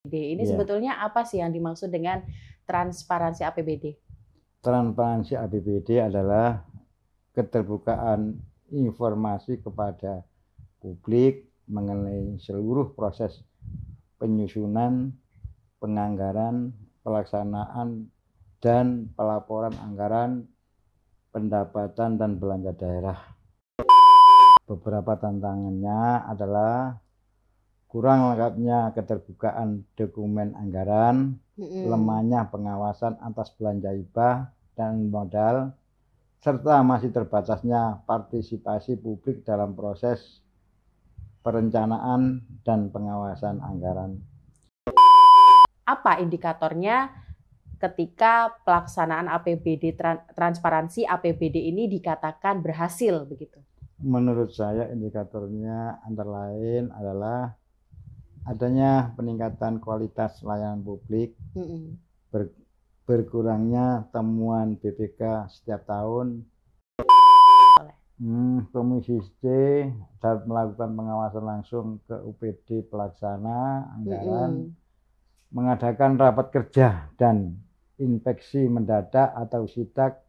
Ini Ya, sebetulnya apa sih yang dimaksud dengan transparansi APBD? transparansi APBD adalah keterbukaan informasi kepada publik mengenai seluruh proses penyusunan, penganggaran, pelaksanaan, dan pelaporan anggaran, pendapatan, dan belanja daerah. Beberapa tantangannya adalah kurang lengkapnya keterbukaan dokumen anggaran, lemahnya pengawasan atas belanja hibah dan modal, serta masih terbatasnya partisipasi publik dalam proses perencanaan dan pengawasan anggaran. Apa indikatornya ketika pelaksanaan APBD transparansi APBD ini dikatakan berhasil begitu? Menurut saya indikatornya antara lain adalah adanya peningkatan kualitas layanan publik, berkurangnya temuan BPK setiap tahun, Komisi C dapat melakukan pengawasan langsung ke UPD pelaksana anggaran, mengadakan rapat kerja dan inspeksi mendadak atau sidak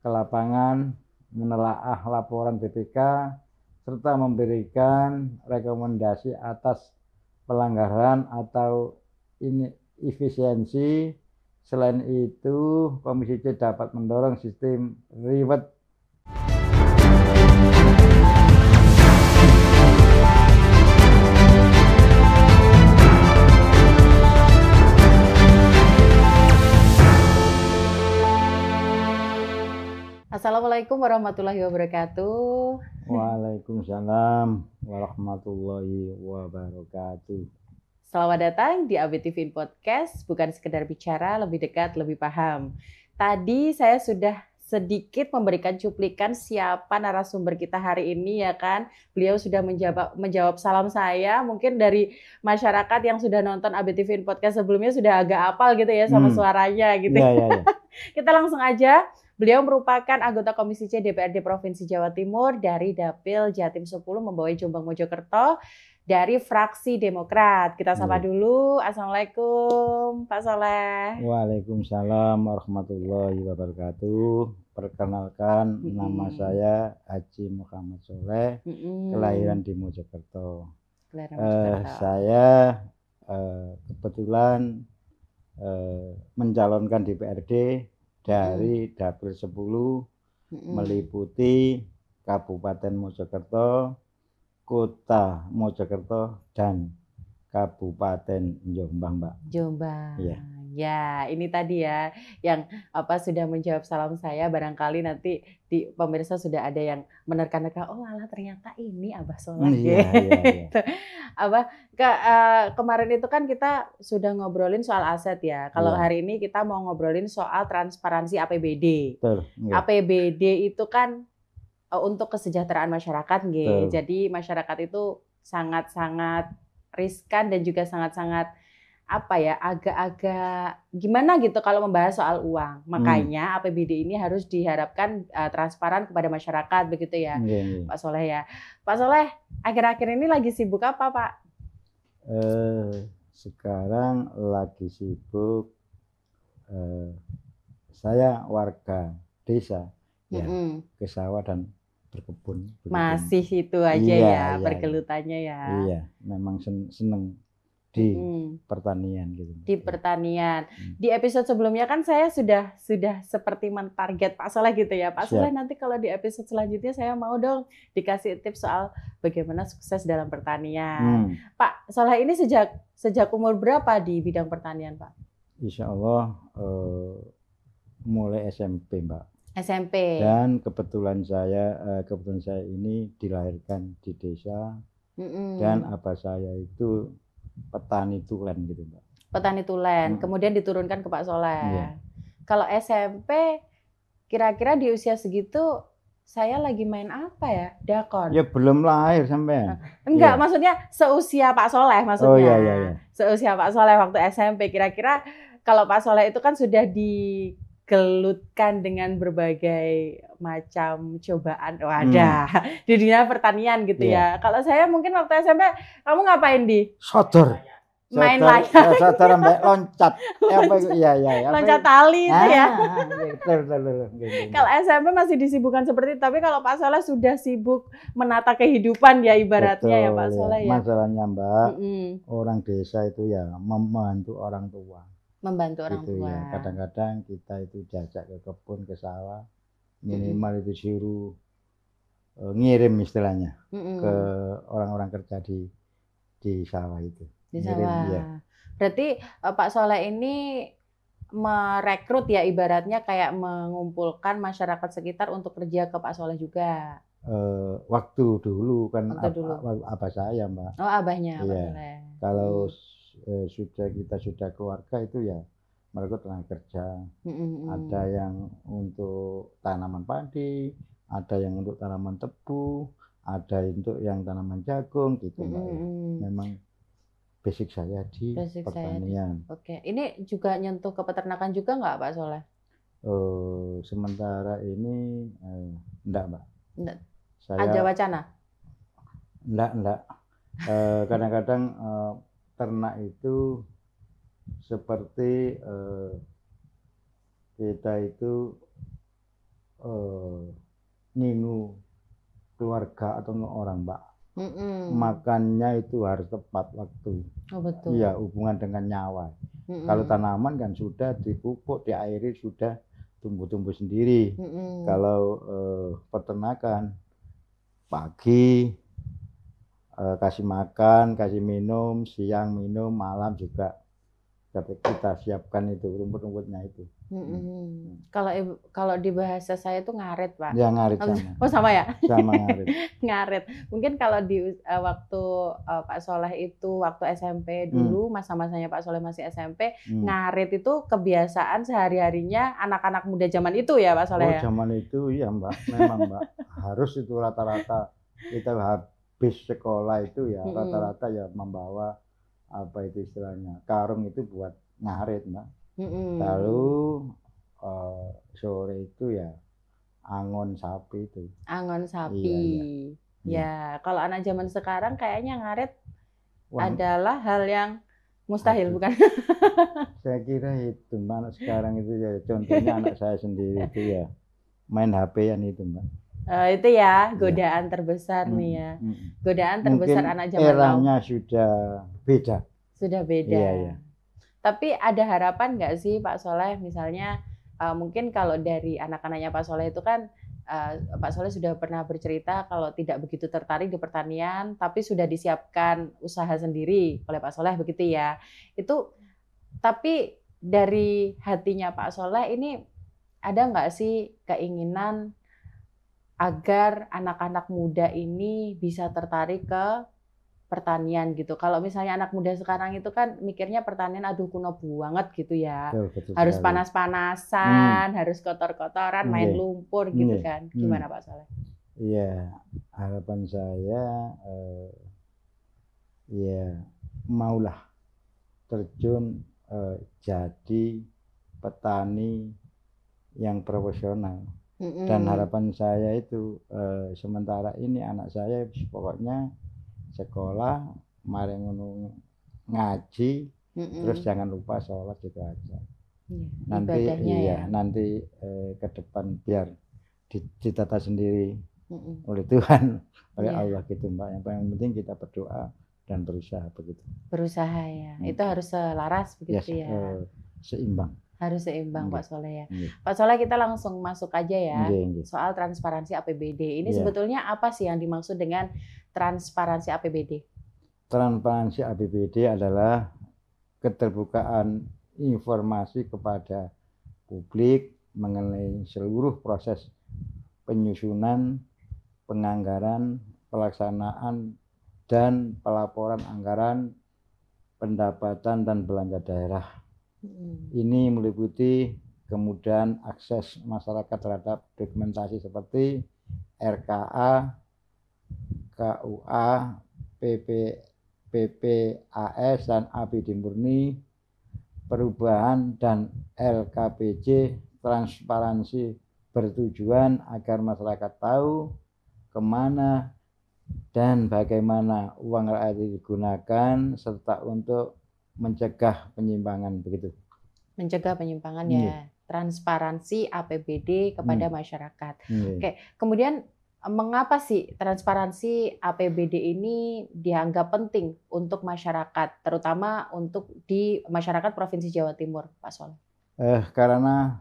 ke lapangan, menelaah laporan BPK, serta memberikan rekomendasi atas pelanggaran atau inefisiensi. Selain itu, Komisi C dapat mendorong sistem reward. Assalamualaikum warahmatullahi wabarakatuh. Waalaikumsalam warahmatullahi wabarakatuh. Selamat datang di ABTV Podcast, bukan sekedar bicara, lebih dekat, lebih paham. Tadi saya sudah sedikit memberikan cuplikan siapa narasumber kita hari ini ya kan. Beliau sudah menjawab salam saya. Mungkin dari masyarakat yang sudah nonton ABTV Podcast sebelumnya sudah agak apal gitu ya sama suaranya gitu. Ya. Kita langsung aja. Beliau merupakan anggota Komisi C DPRD Provinsi Jawa Timur dari Dapil Jatim 10 Membawai Jombang Mojokerto dari fraksi Demokrat. Kita sapa dulu. Assalamualaikum Pak Soleh. Waalaikumsalam warahmatullahi wabarakatuh. Perkenalkan, nama saya Haji Muhammad Soleh, kelahiran di Mojokerto. Saya kebetulan mencalonkan DPRD dari Dapil 10 meliputi Kabupaten Mojokerto, Kota Mojokerto, dan Kabupaten Jombang, Mbak. Jombang. Iya. Ya, ini tadi ya yang sudah menjawab salam saya. Barangkali nanti di pemirsa sudah ada yang menerka-nerka, oh alah ternyata ini Abah Soleh. Iya. Abah, kemarin itu kan kita sudah ngobrolin soal aset ya. Kalau hari ini kita mau ngobrolin soal transparansi APBD. Betul. APBD itu kan untuk kesejahteraan masyarakat, nggih. Jadi masyarakat itu sangat-sangat riskan dan juga sangat-sangat agak-agak gimana gitu kalau membahas soal uang. Makanya APBD ini harus diharapkan transparan kepada masyarakat begitu ya, Pak Soleh ya. Pak Soleh, akhir-akhir ini lagi sibuk apa, Pak? Sekarang lagi sibuk. Saya warga desa, ya, ke sawah dan berkebun. Masih itu aja pergelutannya ya. Iya, memang seneng di pertanian gitu. Di pertanian. Di episode sebelumnya kan saya sudah seperti mentarget Pak Soleh gitu ya. Pak Soleh, nanti kalau di episode selanjutnya saya mau dong dikasih tips soal bagaimana sukses dalam pertanian. Pak Soleh ini sejak umur berapa di bidang pertanian, Pak? Insya Allah mulai SMP, Mbak. SMP. Dan kebetulan saya ini dilahirkan di desa dan abah saya itu petani tulen gitu, Mbak. Petani tulen, kemudian diturunkan ke Pak Soleh. Iya. Kalau SMP, kira-kira di usia segitu saya lagi main apa ya? Dakon? Ya belum lahir sampean. Enggak, maksudnya seusia Pak Soleh maksudnya. Oh iya. Seusia Pak Soleh waktu SMP, kira-kira kalau Pak Soleh itu kan sudah digelutkan dengan berbagai macam cobaan di dunia pertanian gitu ya. Kalau saya mungkin waktu SMP, kamu ngapain di? Sodor. main layar. Saudara mbak loncat. Apa itu? Iya. Loncat tali itu ya. Betul. Kalau SMP masih disibukkan seperti itu, tapi kalau Pak Soleh sudah sibuk menata kehidupan ya ibaratnya ya Pak Soleh ya. Masalahnya Mbak, orang desa itu ya membantu orang tua. Membantu orang gitu tua. Ya. Kadang-kadang kita itu diajak ke kebun, ke sawah, minimal itu suruh ngirim istilahnya ke orang-orang kerja di sawah itu. Di sawah. Ya. Berarti Pak Soleh ini merekrut ya ibaratnya kayak mengumpulkan masyarakat sekitar untuk kerja ke Pak Soleh juga. Waktu dulu kan abah saya Mbak. Oh abahnya Pak Soleh. Kalau kita sudah keluarga itu ya merekrut tenaga kerja. Ada yang untuk tanaman padi, ada yang untuk tanaman tebu, ada untuk yang tanaman jagung gitu Mbak. Memang basic saya di pertanian. Oke, ini juga nyentuh ke peternakan juga nggak Pak Soleh? Sementara ini enggak Mbak. Enggak. Ada wacana? Enggak. Kadang-kadang ternak itu seperti kita itu ninu keluarga atau orang Mbak. Makannya itu harus tepat waktu. Oh betul. Iya, hubungan dengan nyawa. Kalau tanaman kan sudah dipupuk, diairi, sudah tumbuh-tumbuh sendiri. Kalau peternakan pagi kasih makan, kasih minum, siang minum, malam juga kita siapkan itu rumput-rumputnya itu. Kalau di bahasa saya itu ngaret Pak. Ya ngaret sama. Oh sama ya? Sama ngaret. Ngaret. Mungkin kalau di waktu Pak Soleh itu waktu SMP dulu, masa-masanya Pak Soleh masih SMP, ngaret itu kebiasaan sehari-harinya anak-anak muda zaman itu ya Pak Soleh? Oh zaman itu iya Mbak, memang Mbak. Harus itu rata-rata kita habis sekolah itu ya rata-rata ya membawa apa itu istilahnya karung itu buat ngarit Mbak. Lalu sore itu ya angon sapi itu. Angon sapi. Ya kalau anak zaman sekarang kayaknya ngarit adalah hal yang mustahil bukan? Saya kira itu Mbak sekarang itu ya contohnya anak saya sendiri itu ya main HP-an itu Mbak. Itu ya godaan terbesar nih ya. Godaan terbesar mungkin anak zaman now. Eranya sudah beda. Sudah beda. Iya. Tapi ada harapan nggak sih Pak Soleh misalnya mungkin kalau dari anak-anaknya Pak Soleh itu kan Pak Soleh sudah pernah bercerita kalau tidak begitu tertarik di pertanian tapi sudah disiapkan usaha sendiri oleh Pak Soleh begitu ya. Itu tapi dari hatinya Pak Soleh ini ada nggak sih keinginan agar anak-anak muda ini bisa tertarik ke pertanian gitu. Kalau misalnya anak muda sekarang itu kan mikirnya pertanian aduh kuno banget gitu ya. Betul harus panas-panasan, harus kotor-kotoran, main lumpur gitu kan. Gimana Pak Soleh? Iya, harapan saya ya maulah terjun jadi petani yang profesional. Dan harapan saya itu sementara ini anak saya pokoknya sekolah, mari ngaji, terus jangan lupa sholat gitu aja. Nanti nanti ke depan biar ditata sendiri oleh Tuhan, oleh Allah gitu Mbak. Yang paling penting kita berdoa dan berusaha begitu. Berusaha ya, itu harus selaras begitu ya. Seimbang. Harus seimbang Pak Soleh ya. Pak Soleh kita langsung masuk aja ya soal transparansi APBD. Ini sebetulnya apa sih yang dimaksud dengan transparansi APBD? Transparansi APBD adalah keterbukaan informasi kepada publik mengenai seluruh proses penyusunan, penganggaran, pelaksanaan, dan pelaporan anggaran, pendapatan, dan belanja daerah. Ini meliputi kemudian akses masyarakat terhadap dokumentasi seperti RKA, KUA, PPAS, dan APD murni, perubahan dan LKPJ. Transparansi bertujuan agar masyarakat tahu kemana dan bagaimana uang rakyat digunakan serta untuk mencegah penyimpangan begitu. Mencegah penyimpangan ya, transparansi APBD kepada masyarakat. Oke, kemudian mengapa sih transparansi APBD ini dianggap penting untuk masyarakat, terutama untuk di masyarakat Provinsi Jawa Timur, Pak Soleh? Karena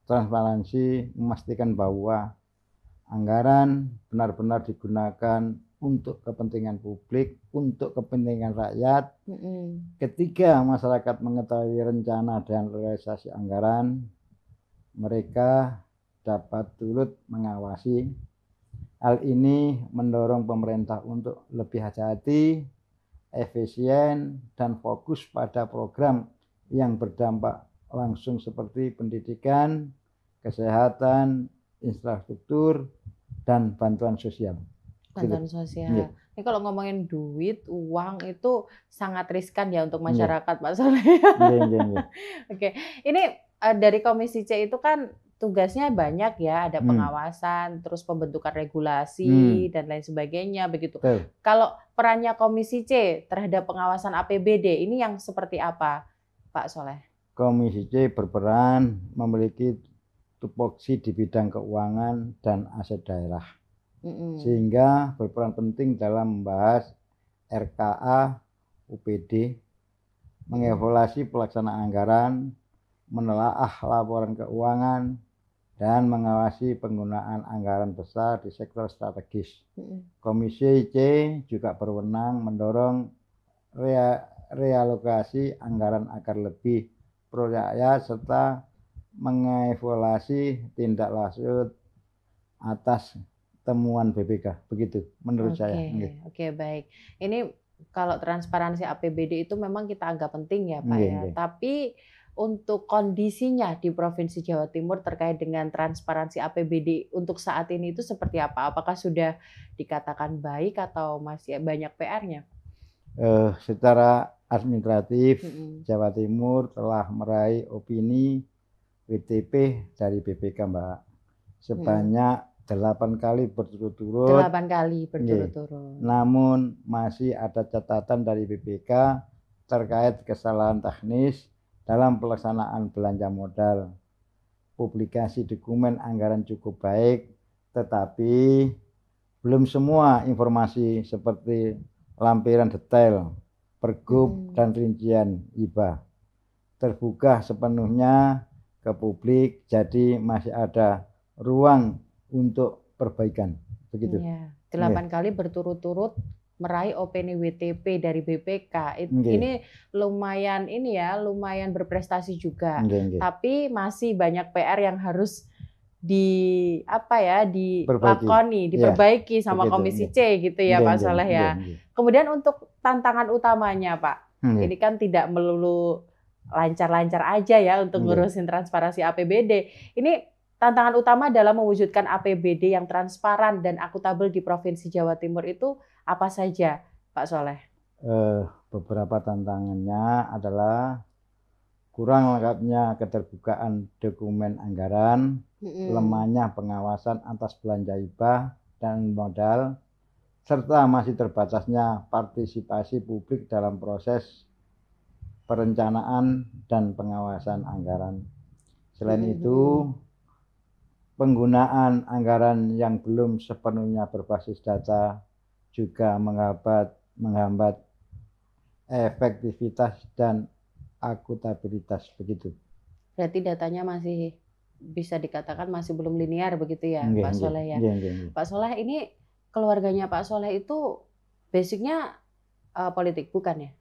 transparansi memastikan bahwa anggaran benar-benar digunakan untuk kepentingan publik, untuk kepentingan rakyat. Ketika masyarakat mengetahui rencana dan realisasi anggaran, mereka dapat turut mengawasi. Hal ini mendorong pemerintah untuk lebih hati-hati, efisien, dan fokus pada program yang berdampak langsung seperti pendidikan, kesehatan, infrastruktur, dan bantuan sosial. Bantuan sosial. Ini kalau ngomongin duit, uang itu sangat riskan ya untuk masyarakat, Pak Soleh. Oke, ini dari Komisi C itu kan tugasnya banyak ya, ada pengawasan, terus pembentukan regulasi dan lain sebagainya begitu. Kalau perannya Komisi C terhadap pengawasan APBD ini yang seperti apa, Pak Soleh? Komisi C berperan memiliki tupoksi di bidang keuangan dan aset daerah, sehingga berperan penting dalam membahas RKA, UPD, mengevaluasi pelaksanaan anggaran, menelaah laporan keuangan, dan mengawasi penggunaan anggaran besar di sektor strategis. Komisi C juga berwenang mendorong realokasi anggaran agar lebih pro rakyat serta mengevaluasi tindak lanjut atas temuan BPK. Begitu menurut saya. Oke, baik. Ini kalau transparansi APBD itu memang kita anggap penting ya, Pak ya. Tapi untuk kondisinya di Provinsi Jawa Timur terkait dengan transparansi APBD untuk saat ini itu seperti apa? Apakah sudah dikatakan baik atau masih banyak PR-nya? Secara administratif, Jawa Timur telah meraih opini WTP dari BPK, Mbak, sebanyak 8 kali berturut-turut. 8 kali berturut-turut. Namun masih ada catatan dari BPK terkait kesalahan teknis dalam pelaksanaan belanja modal. Publikasi dokumen anggaran cukup baik, tetapi belum semua informasi seperti lampiran detail, pergub, dan rincian hibah terbuka sepenuhnya ke publik, jadi masih ada ruang untuk perbaikan. Begitu. 8 kali berturut-turut meraih opini WTP dari BPK. Ini lumayan lumayan berprestasi juga. Tapi masih banyak PR yang harus diperbaiki sama Komisi C gitu ya, Pak Soleh ya. Kemudian untuk tantangan utamanya, Pak. Ini kan tidak melulu lancar-lancar aja ya untuk ngurusin transparansi APBD. Ini tantangan utama dalam mewujudkan APBD yang transparan dan akuntabel di Provinsi Jawa Timur itu apa saja, Pak Soleh? Beberapa tantangannya adalah kurang lengkapnya keterbukaan dokumen anggaran, lemahnya pengawasan atas belanja hibah dan modal, serta masih terbatasnya partisipasi publik dalam proses perencanaan dan pengawasan anggaran. Selain itu, penggunaan anggaran yang belum sepenuhnya berbasis data juga menghambat efektivitas dan akuntabilitas. Begitu. Berarti datanya masih bisa dikatakan masih belum linear begitu ya, Pak Soleh ya. Pak Soleh, ini keluarganya Pak Soleh itu basicnya politik, bukan ya?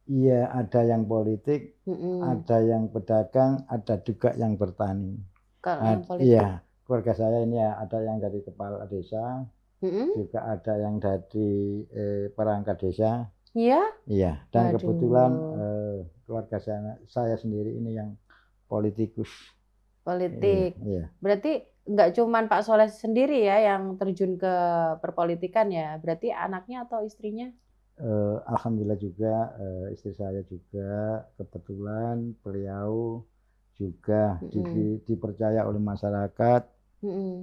Iya, ada yang politik, ada yang pedagang, ada juga yang bertani. Kalau yang politik? Iya, keluarga saya ini ya ada yang dari kepala desa, juga ada yang dari perangkat desa. Iya? Iya, dan kebetulan keluarga saya sendiri ini yang politikus. Politik. Iya. Berarti nggak cuman Pak Soleh sendiri ya yang terjun ke perpolitikan ya, berarti anaknya atau istrinya? Alhamdulillah juga istri saya juga kebetulan beliau juga dipercaya oleh masyarakat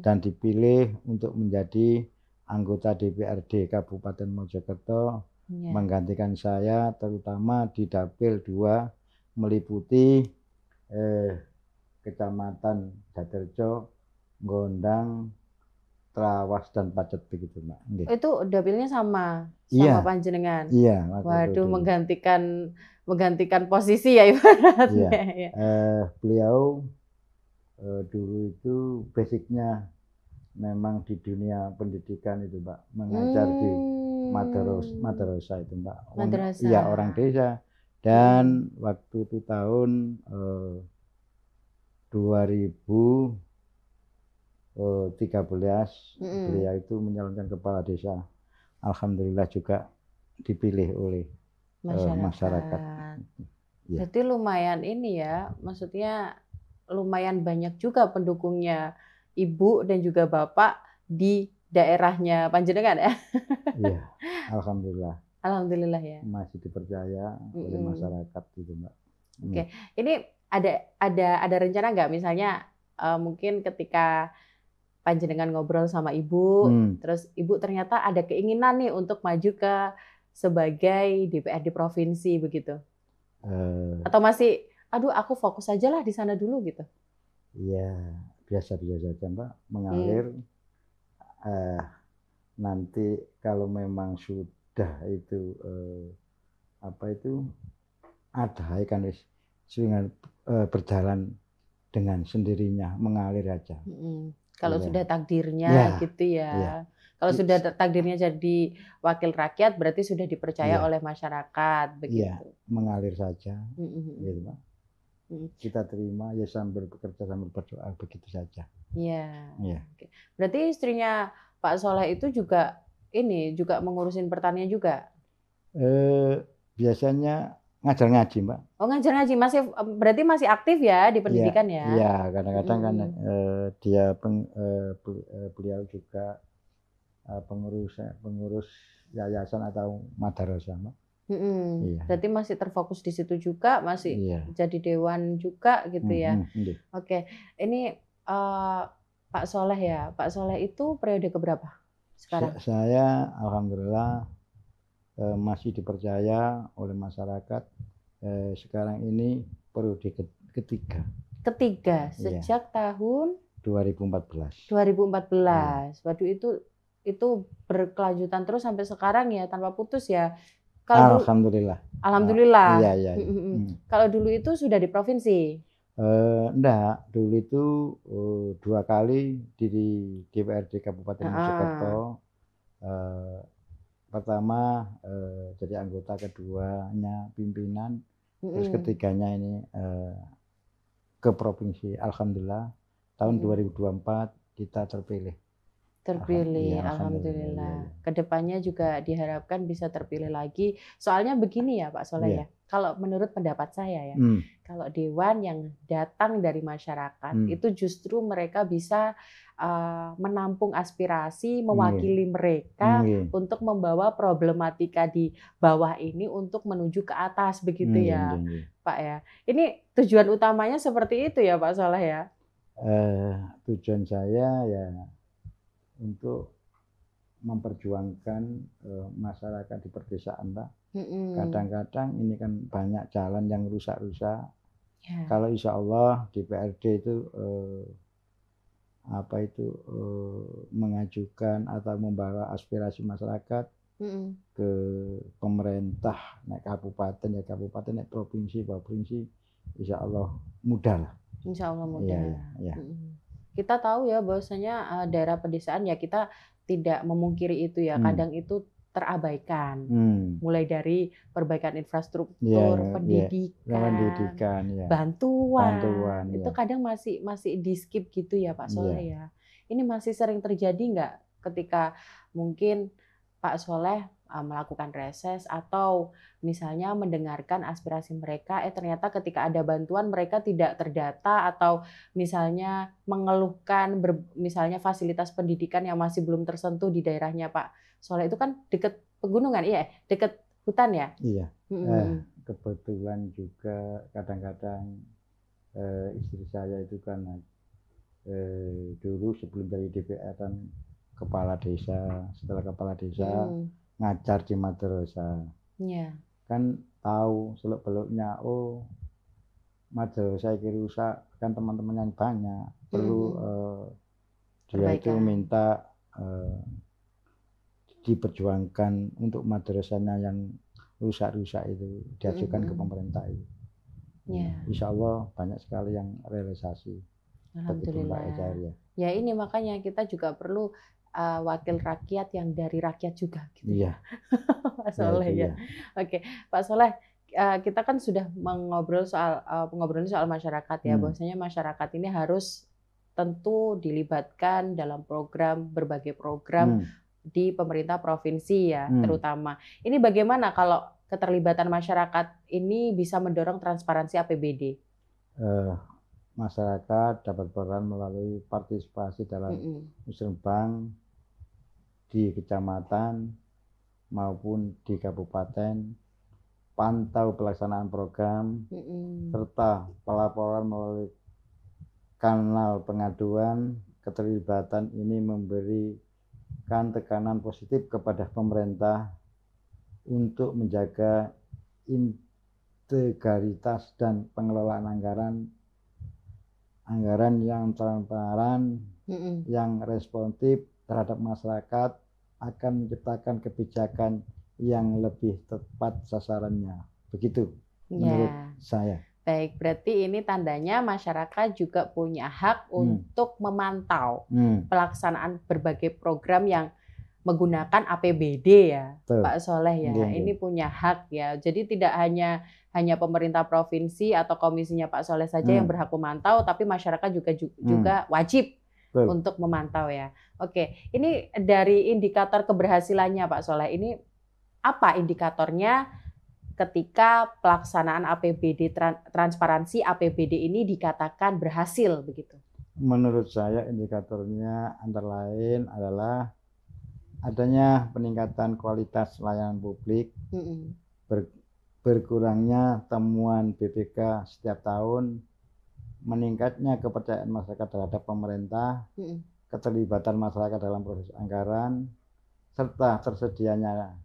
dan dipilih untuk menjadi anggota DPRD Kabupaten Mojokerto menggantikan saya, terutama di Dapil 2 meliputi Kecamatan Daterjo, Gondang, Trawas dan Pacet begitu, Mbak. Itu dapilnya sama Iya, panjenengan. iya. Waduh, menggantikan posisi ya ibaratnya. Iya. Beliau dulu itu basicnya memang di dunia pendidikan itu, Mbak, mengajar di madrasah itu, Mbak. Madrasah. Iya, orang desa. Dan waktu itu tahun 2013 beliau itu menyalonkan kepala desa. Alhamdulillah juga dipilih oleh masyarakat. Ya. Jadi lumayan ini ya, maksudnya lumayan banyak juga pendukungnya Ibu dan juga Bapak di daerahnya panjenengan ya. Iya, alhamdulillah. Alhamdulillah ya. Masih dipercaya oleh masyarakat gitu, Mbak. Oke, ini ada rencana nggak misalnya mungkin ketika panjenengan ngobrol sama Ibu, terus Ibu ternyata ada keinginan nih untuk maju ke sebagai DPRD provinsi begitu? Atau masih, aduh aku fokus aja lah di sana dulu gitu? Iya, biasa-biasa saja, Mbak, mengalir. Nanti kalau memang sudah itu ada kan dengan berjalan dengan sendirinya, mengalir aja. Kalau sudah takdirnya gitu ya. Kalau sudah takdirnya jadi wakil rakyat berarti sudah dipercaya oleh masyarakat begitu. Iya, mengalir saja. Gitu, Pak. Kita terima ya sambil bekerja sambil berdoa begitu saja. Iya. Oke. Berarti istrinya Pak Soleh itu juga mengurusin pertanian juga? Biasanya ngajar ngaji, Mbak. Oh, ngajar ngaji, berarti masih aktif ya di pendidikan ya? Iya, kadang-kadang kan beliau juga pengurus yayasan atau madrasah, Mbak. Iya. Berarti masih terfokus di situ juga, masih jadi dewan juga gitu ya? Oke, ini Pak Soleh ya, Pak Soleh itu periode keberapa sekarang? Saya alhamdulillah masih dipercaya oleh masyarakat. Sekarang ini periode ketiga. Sejak tahun 2014. 2014. Waduh, itu berkelanjutan terus sampai sekarang ya, tanpa putus ya. Alhamdulillah. Alhamdulillah. Iya. Kalau dulu itu sudah di provinsi? Enggak, dulu itu 2 kali di DPRD Kabupaten Mojokerto. Pertama jadi anggota, keduanya pimpinan, terus ketiganya ini ke provinsi. Alhamdulillah tahun 2024 kita terpilih. Alhamdulillah. Kedepannya juga diharapkan bisa terpilih lagi. Soalnya begini ya Pak Soleh ya, kalau menurut pendapat saya ya, kalau dewan yang datang dari masyarakat itu justru mereka bisa menampung aspirasi, mewakili mereka untuk membawa problematika di bawah ini untuk menuju ke atas begitu ya Pak ya. Ini tujuan utamanya seperti itu ya Pak Soleh ya? Tujuan saya ya untuk memperjuangkan masyarakat di pedesaan, Pak. Kadang-kadang ini kan banyak jalan yang rusak-rusak. Kalau insya Allah DPRD itu mengajukan atau membawa aspirasi masyarakat ke pemerintah, naik kabupaten ya kabupaten, naik provinsi insya Allah mudah lah. Insya Allah mudah. Kita tahu ya bahwasanya daerah pedesaan ya kita tidak memungkiri itu ya, kadang itu terabaikan. Mulai dari perbaikan infrastruktur, pendidikan, bantuan. Itu kadang masih di skip gitu ya Pak Soleh ya. Ini masih sering terjadi nggak ketika mungkin Pak Soleh melakukan reses atau misalnya mendengarkan aspirasi mereka, ternyata ketika ada bantuan mereka tidak terdata, atau misalnya mengeluhkan misalnya fasilitas pendidikan yang masih belum tersentuh di daerahnya Pak Soleh. Itu kan dekat pegunungan, dekat hutan ya? Iya. Kebetulan juga kadang-kadang istri saya itu kan dulu sebelum dari DPR kan kepala desa, setelah kepala desa ngajar di madrasah. Iya. Kan tahu seluk-beluknya, oh madrasah iki rusak, kan teman-teman yang banyak perlu dia itu minta diperjuangkan untuk madrasahnya yang rusak-rusak itu diajukan ke pemerintah itu. Insya Allah banyak sekali yang realisasi. Alhamdulillah. Ya ini makanya kita juga perlu wakil rakyat yang dari rakyat juga gitu. Iya. Pak Soleh ya. Oke, Pak Soleh, kita kan sudah ngobrolin soal masyarakat ya. Bahwasanya masyarakat ini harus tentu dilibatkan dalam berbagai program di pemerintah provinsi ya, terutama. Ini bagaimana kalau keterlibatan masyarakat ini bisa mendorong transparansi APBD? Masyarakat dapat peran melalui partisipasi dalam musrenbang di kecamatan maupun di kabupaten, pantau pelaksanaan program, serta pelaporan melalui kanal pengaduan. Keterlibatan ini memberikan tekanan positif kepada pemerintah untuk menjaga integritas dan pengelolaan anggaran yang transparan, yang responsif terhadap masyarakat, akan menciptakan kebijakan yang lebih tepat sasarannya. Begitu menurut saya. Baik, berarti ini tandanya masyarakat juga punya hak untuk memantau pelaksanaan berbagai program yang menggunakan APBD ya, Pak Soleh ya. Ini punya hak ya. Jadi tidak hanya pemerintah provinsi atau komisinya Pak Soleh saja yang berhak memantau, tapi masyarakat juga wajib untuk memantau ya. Oke, ini dari indikator keberhasilannya Pak Soleh, ini apa indikatornya ketika pelaksanaan APBD, transparansi APBD ini dikatakan berhasil begitu? Menurut saya indikatornya antara lain adalah adanya peningkatan kualitas layanan publik, berkurangnya temuan BPK setiap tahun, meningkatnya kepercayaan masyarakat terhadap pemerintah, keterlibatan masyarakat dalam proses anggaran, serta tersedianya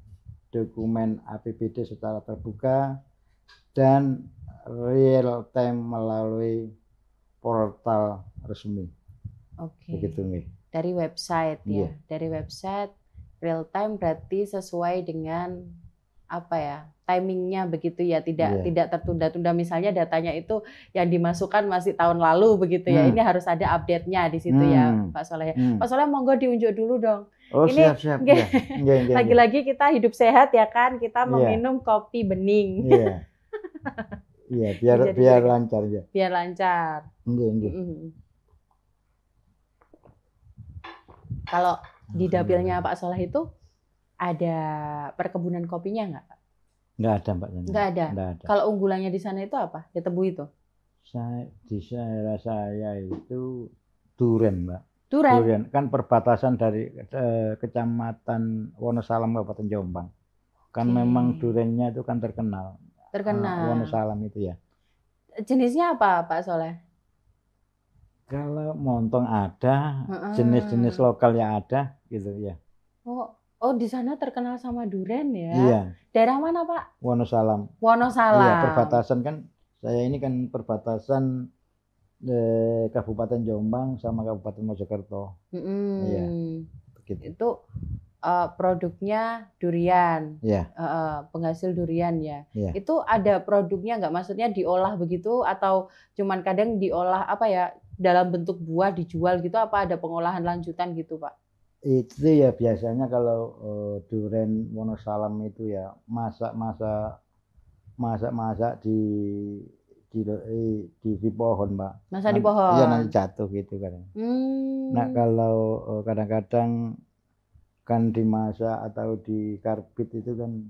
dokumen APBD secara terbuka dan real time melalui portal resmi. Oke. Begitu nih. Dari website ya. Dari website real time berarti sesuai dengan apa ya, timingnya begitu ya, tidak tertunda-tunda, misalnya datanya itu yang dimasukkan masih tahun lalu begitu ya, ini harus ada update-nya di situ ya Pak Soleh. Pak Soleh monggo diunjuk dulu dong. Oh ini siap. Lagi-lagi kita hidup sehat ya kan, kita meminum kopi bening. Iya, biar lancar ya. Biar lancar. Kalau di dapilnya Pak Soleh itu ada perkebunan kopinya nggak? Nggak ada Mbak. Nggak ada. Kalau unggulannya di sana itu apa? Di Tebu itu? Di daerah saya itu duren Mbak. Duren. Kan perbatasan dari Kecamatan Wonosalam Kabupaten Jombang. Kan memang durennya itu kan terkenal. Wonosalam itu ya. Jenisnya apa Pak Soleh? Kalau montong ada, jenis-jenis lokal yang ada gitu ya. Oh di sana terkenal sama duren ya? Iya. Daerah mana Pak? Wonosalam. Iya, perbatasan kan, saya ini kan perbatasan Kabupaten Jombang sama Kabupaten Mojokerto. Iya. Begitu. Itu produknya durian, yeah. Penghasil durian ya. Yeah. Itu ada produknya nggak? Maksudnya diolah begitu atau cuman kadang diolah apa ya dalam bentuk buah dijual gitu? Apa ada pengolahan lanjutan gitu Pak? Itu ya biasanya kalau durian Wonosalam itu ya masak di pohon Mbak. Masak di pohon. Iya nanti jatuh gitu kan. Nah kalau kadang-kadang kan dimasak atau di karbit itu kan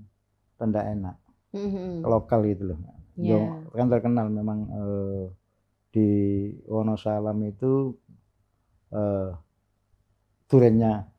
rendah enak, lokal gitu loh. Yeah. Kan terkenal memang di Wonosalam itu duriannya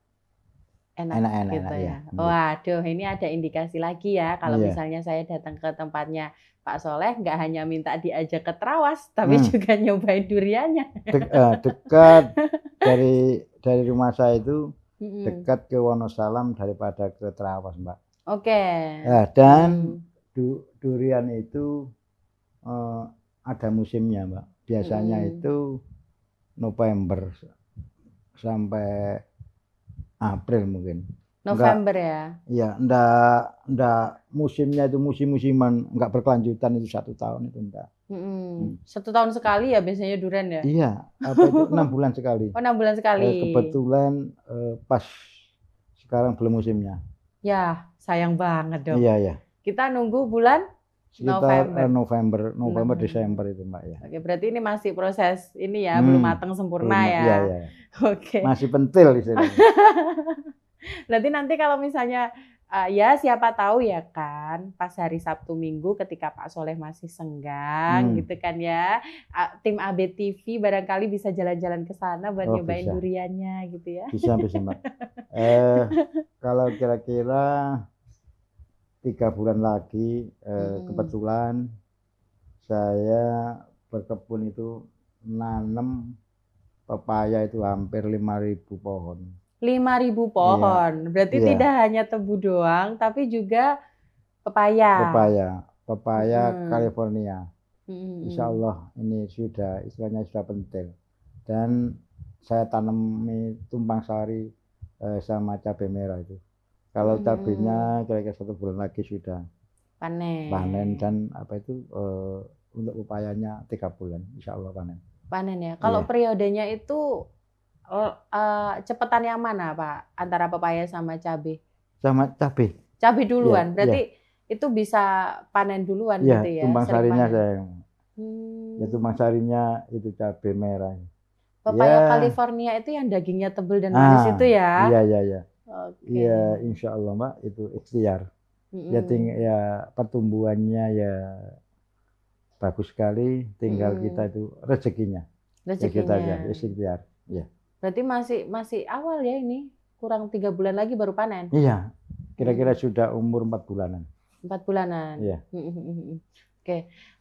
enak-enak gitu ya. Waduh, ini ada indikasi lagi ya kalau misalnya saya datang ke tempatnya Pak Soleh, nggak hanya minta diajak ke Trawas, tapi juga nyobain duriannya. Dekat dari rumah saya itu dekat ke Wonosalam daripada ke Trawas, Mbak. Oke. Nah, dan durian itu ada musimnya, Mbak. Biasanya itu November sampai April mungkin. November ya? Iya, enggak musimnya itu musim-musiman, enggak berkelanjutan itu 1 tahun itu enggak. 1 tahun sekali ya biasanya durian ya? Iya, apa itu 6 bulan sekali. Oh, 6 bulan sekali. Kebetulan pas sekarang belum musimnya. Ya, sayang banget dong. Iya, ya. Kita nunggu bulan sekitar November Desember itu, Mbak ya. Oke, berarti ini masih proses ini ya, belum matang sempurna ya. Iya. Oke. Masih pentil istilahnya. Berarti nanti kalau misalnya ya siapa tahu ya kan, pas hari Sabtu Minggu ketika Pak Soleh masih senggang gitu kan ya, tim AB TV barangkali bisa jalan-jalan ke sana buat nyobain duriannya gitu ya. Bisa Mbak. Kalau kira-kira 3 bulan lagi kebetulan saya berkebun itu nanam pepaya itu hampir 5.000 pohon. 5.000 pohon, iya. Berarti tidak hanya tebu doang, tapi juga pepaya. Pepaya California. Insya Allah ini istilahnya sudah pentil. Dan saya tanami tumpang sari sama cabai merah itu. Kalau cabainya kira-kira 1 bulan lagi sudah panen dan untuk pepayanya 3 bulan, Insya Allah panen. Panen ya. Kalau periodenya itu cepetan yang mana Pak? Antara pepaya sama cabai? Sama cabai. Cabai duluan. Berarti itu bisa panen duluan gitu ya? Tumpang sarinya saya. Ya tumpang sarinya itu cabai merah. Pepaya California itu yang dagingnya tebal dan manis itu ya? Iya. Iya, Insya Allah Mbak itu ikhtiar. Ya pertumbuhannya ya bagus sekali. Tinggal kita itu rezekinya. Kita aja ikhtiar. Ya. Berarti masih awal ya ini, kurang 3 bulan lagi baru panen? Iya, kira-kira sudah umur 4 bulanan. 4 bulanan? Iya.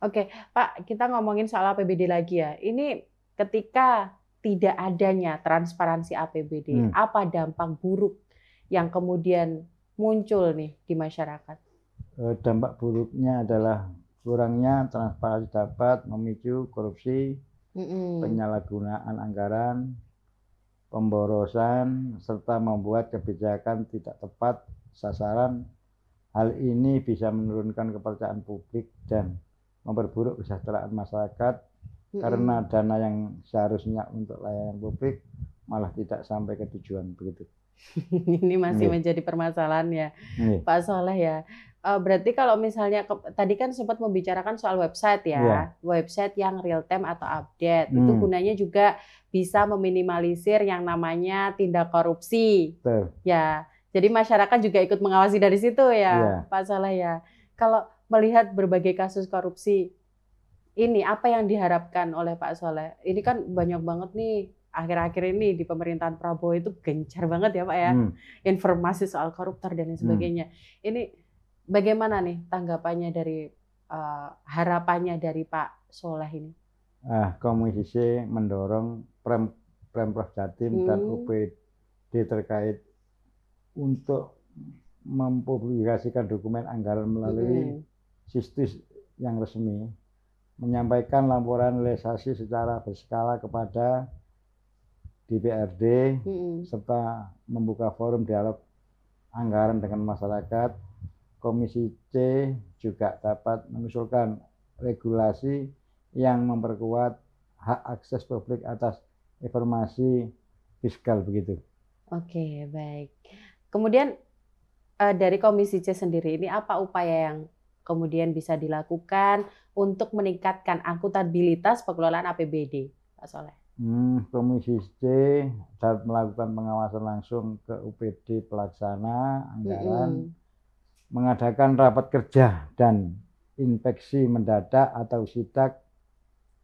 Oke, Pak, kita ngomongin soal APBD lagi ya. Ini ketika tidak adanya transparansi APBD, apa dampak buruk yang kemudian muncul nih di masyarakat? Dampak buruknya adalah kurangnya transparansi dapat memicu korupsi, penyalahgunaan anggaran, pemborosan, serta membuat kebijakan tidak tepat sasaran. Hal ini bisa menurunkan kepercayaan publik dan memperburuk kesejahteraan masyarakat karena dana yang seharusnya untuk layanan publik malah tidak sampai ke tujuan begitu. Ini masih menjadi permasalahan ya, Pak Soleh ya. Berarti kalau misalnya tadi kan sempat membicarakan soal website ya, website yang real time atau update, itu gunanya juga bisa meminimalisir yang namanya tindak korupsi. Ya, jadi masyarakat juga ikut mengawasi dari situ ya, Pak Soleh ya. Kalau melihat berbagai kasus korupsi ini, apa yang diharapkan oleh Pak Soleh? Ini kan banyak banget nih. Akhir-akhir ini di pemerintahan Prabowo itu gencar banget ya Pak ya, informasi soal koruptor dan lain sebagainya. Ini bagaimana nih tanggapannya dari harapannya dari Pak Soleh ini? Komisi C mendorong Pemprov Jatim dan UPD terkait untuk mempublikasikan dokumen anggaran melalui situs yang resmi, menyampaikan laporan realisasi secara berskala kepada DPRD, serta membuka forum dialog anggaran dengan masyarakat. Komisi C juga dapat mengusulkan regulasi yang memperkuat hak akses publik atas informasi fiskal begitu. Oke, baik. Kemudian dari Komisi C sendiri ini apa upaya yang kemudian bisa dilakukan untuk meningkatkan akuntabilitas pengelolaan APBD, Pak Soleh? Komisi C dapat melakukan pengawasan langsung ke UPD pelaksana anggaran, mengadakan rapat kerja dan inspeksi mendadak atau sidak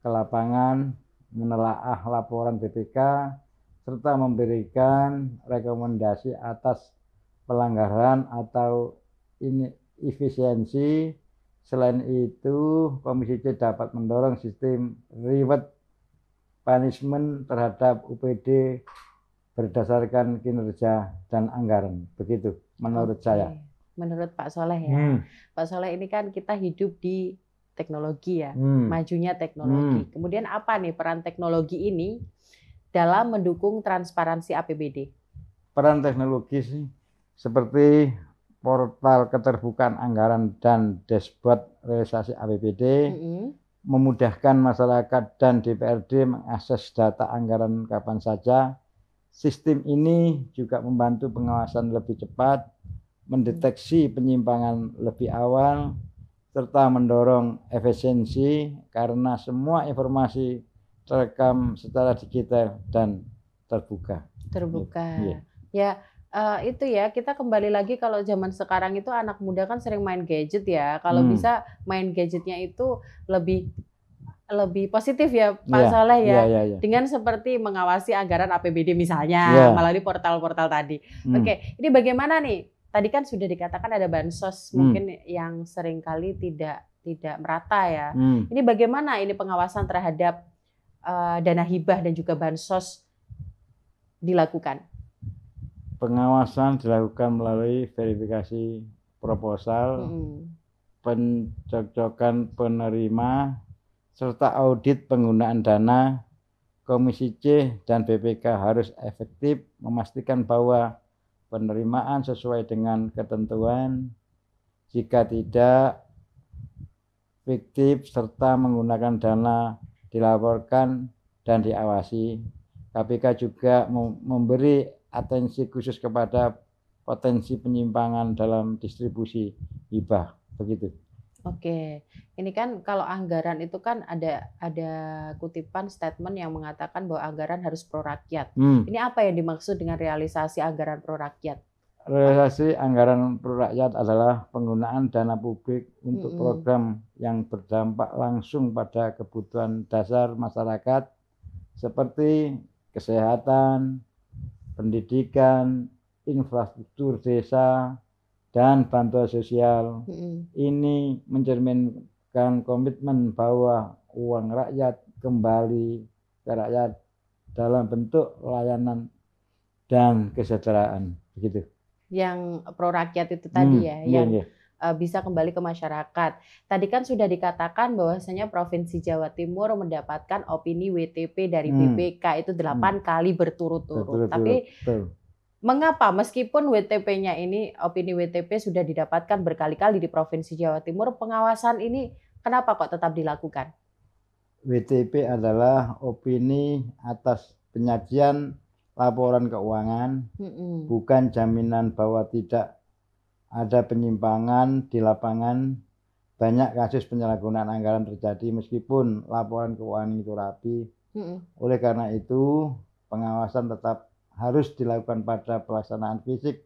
ke lapangan, menelaah laporan BPK, serta memberikan rekomendasi atas pelanggaran atau inefisiensi. Selain itu, Komisi C dapat mendorong sistem reward punishment terhadap UPD berdasarkan kinerja dan anggaran. Begitu menurut saya. Menurut Pak Soleh ya. Pak Soleh ini kan kita hidup di teknologi ya, majunya teknologi. Kemudian apa nih peran teknologi ini dalam mendukung transparansi APBD? Peran teknologi sih seperti portal keterbukaan anggaran dan dashboard realisasi APBD, memudahkan masyarakat dan DPRD mengakses data anggaran kapan saja. Sistem ini juga membantu pengawasan lebih cepat, mendeteksi penyimpangan lebih awal, serta mendorong efisiensi karena semua informasi terekam secara digital dan terbuka. Ya, itu ya, kita kembali lagi kalau zaman sekarang itu anak muda kan sering main gadget ya. Kalau bisa main gadgetnya itu lebih positif ya Pak Soleh ya. Dengan seperti mengawasi anggaran APBD misalnya melalui portal-portal tadi. Oke, ini bagaimana nih? Tadi kan sudah dikatakan ada bansos mungkin yang seringkali tidak merata ya. Ini bagaimana ini pengawasan terhadap dana hibah dan juga bansos dilakukan? Pengawasan dilakukan melalui verifikasi proposal, pencocokan penerima, serta audit penggunaan dana. Komisi C dan BPK harus efektif memastikan bahwa penerimaan sesuai dengan ketentuan. Jika tidak, fiktif serta menggunakan dana dilaporkan dan diawasi. KPK juga memberi atensi khusus kepada potensi penyimpangan dalam distribusi hibah. Begitu. Oke, ini kan kalau anggaran itu kan ada kutipan statement yang mengatakan bahwa anggaran harus pro rakyat. Ini apa yang dimaksud dengan realisasi anggaran pro rakyat? Realisasi anggaran pro rakyat adalah penggunaan dana publik untuk program yang berdampak langsung pada kebutuhan dasar masyarakat seperti kesehatan, pendidikan, infrastruktur desa, dan bantuan sosial. Ini mencerminkan komitmen bahwa uang rakyat kembali ke rakyat dalam bentuk layanan dan kesejahteraan. Begitu. Yang pro rakyat itu tadi yang bisa kembali ke masyarakat. Tadi kan sudah dikatakan bahwasanya Provinsi Jawa Timur mendapatkan opini WTP dari BPK itu 8 kali berturut-turut. Tapi mengapa meskipun WTP-nya ini, opini WTP sudah didapatkan berkali-kali di Provinsi Jawa Timur, pengawasan ini kenapa kok tetap dilakukan? WTP adalah opini atas penyajian laporan keuangan, bukan jaminan bahwa tidak ada penyimpangan di lapangan. Banyak kasus penyalahgunaan anggaran terjadi meskipun laporan keuangan itu rapi. Oleh karena itu, pengawasan tetap harus dilakukan pada pelaksanaan fisik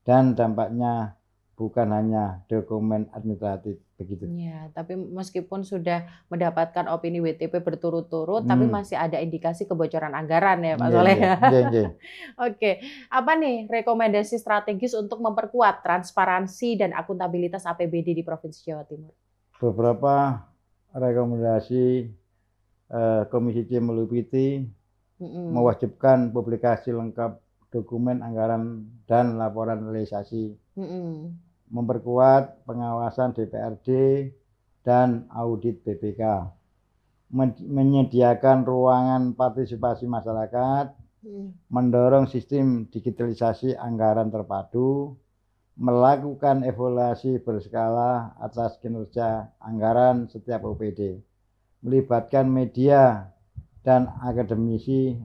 dan dampaknya bukan hanya dokumen administratif. Begitu. Ya, tapi meskipun sudah mendapatkan opini WTP berturut-turut, tapi masih ada indikasi kebocoran anggaran ya Pak Soleh. Oke, apa nih rekomendasi strategis untuk memperkuat transparansi dan akuntabilitas APBD di Provinsi Jawa Timur? Beberapa rekomendasi Komisi C meliputi mewajibkan publikasi lengkap dokumen anggaran dan laporan realisasi, memperkuat pengawasan DPRD dan audit BPK, menyediakan ruangan partisipasi masyarakat, mendorong sistem digitalisasi anggaran terpadu, melakukan evaluasi berskala atas kinerja anggaran setiap OPD, melibatkan media dan akademisi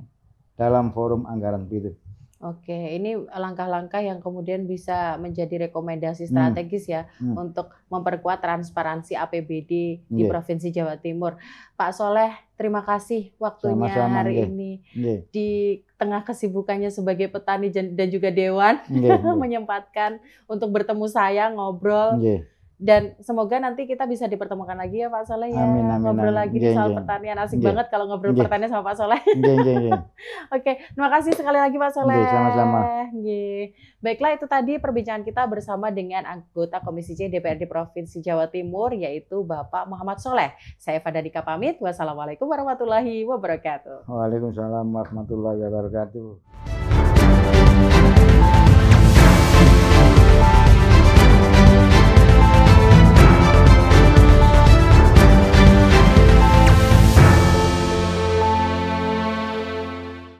dalam forum anggaran itu. Oke, ini langkah-langkah yang kemudian bisa menjadi rekomendasi strategis ya untuk memperkuat transparansi APBD di Provinsi Jawa Timur. Pak Soleh, terima kasih waktunya hari ini di tengah kesibukannya sebagai petani dan juga dewan menyempatkan untuk bertemu saya ngobrol. Dan semoga nanti kita bisa dipertemukan lagi ya Pak Soleh ya. Ngobrol lagi soal pertanian. Asik banget kalau ngobrol pertanian sama Pak Soleh. Oke, terima kasih sekali lagi Pak Soleh. Sama-sama. Baiklah, itu tadi perbincangan kita bersama dengan anggota Komisi C DPRD Provinsi Jawa Timur yaitu Bapak Muhammad Soleh. Saya Fada Dika pamit. Wassalamualaikum warahmatullahi wabarakatuh. Waalaikumsalam warahmatullahi wabarakatuh.